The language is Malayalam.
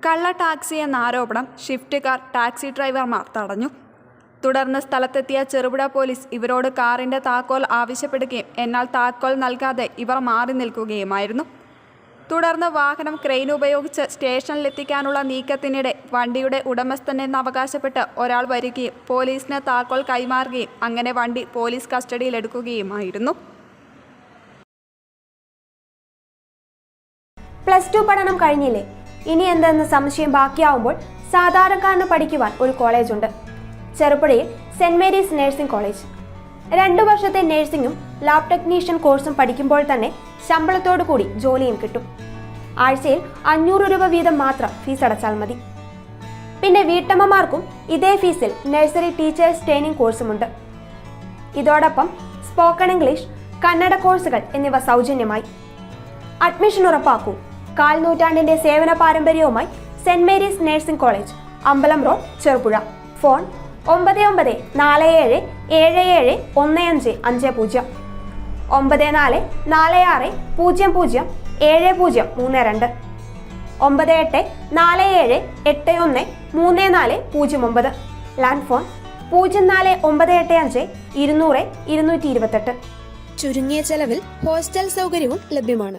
കള്ള ടാക്സി എന്ന ആരോപണം ഷിഫ്റ്റുകാർ ടാക്സി ഡ്രൈവർമാർ തടഞ്ഞു. തുടർന്ന് സ്ഥലത്തെത്തിയ ചെറുപുഴ പോലീസ് ഇവരോട് കാറിന്റെ താക്കോൽ ആവശ്യപ്പെടുകയും എന്നാൽ താക്കോൽ നൽകാതെ ഇവർ മാറി നിൽക്കുകയുമായിരുന്നു. തുടർന്ന് വാഹനം ക്രെയിൻ ഉപയോഗിച്ച് സ്റ്റേഷനിലെത്തിക്കാനുള്ള നീക്കത്തിനിടെ വണ്ടിയുടെ ഉടമസ്ഥനെന്ന് അവകാശപ്പെട്ട് ഒരാൾ വരികയും പോലീസിന് താക്കോൽ കൈമാറുകയും അങ്ങനെ വണ്ടി പോലീസ് കസ്റ്റഡിയിലെടുക്കുകയുമായിരുന്നു. +2 പഠനം കഴിഞ്ഞില്ലേ, ഇനി എന്തെന്ന് സംശയം ബാക്കിയാവുമ്പോൾ സാധാരണക്കാരന് പഠിക്കുവാൻ ഒരു കോളേജുണ്ട്. ചെറുപുഴയിൽ സെന്റ് മേരീസ് നഴ്സിംഗ് കോളേജ്. 2 വർഷത്തെ നഴ്സിംഗും ലാബ് ടെക്നീഷ്യൻ കോഴ്സും പഠിക്കുമ്പോൾ തന്നെ ശമ്പളത്തോടു കൂടി ജോലിയും കിട്ടും. ആഴ്ചയിൽ 500 രൂപ വീതം മാത്രം ഫീസ് അടച്ചാൽ മതി. പിന്നെ വീട്ടമ്മമാർക്കും ഇതേ ഫീസിൽ നഴ്സറി ടീച്ചേഴ്സ് ട്രെയിനിങ് കോഴ്സുമുണ്ട്. ഇതോടൊപ്പം സ്പോക്കൺ ഇംഗ്ലീഷ്, കന്നഡ കോഴ്സുകൾ എന്നിവ സൗജന്യമായി. അഡ്മിഷൻ ഉറപ്പാക്കൂ. 1/4 നൂറ്റാണ്ടിന്റെ സേവന പാരമ്പര്യവുമായി സെന്റ് മേരീസ് നഴ്സിംഗ് കോളേജ്, അമ്പലം road, Cherupuzha. Phone 9947771550 9446007032 9847813409. Land phone 04985 200 228. ചുരുങ്ങിയ ചെലവിൽ ഹോസ്റ്റൽ സൗകര്യവും ലഭ്യമാണ്.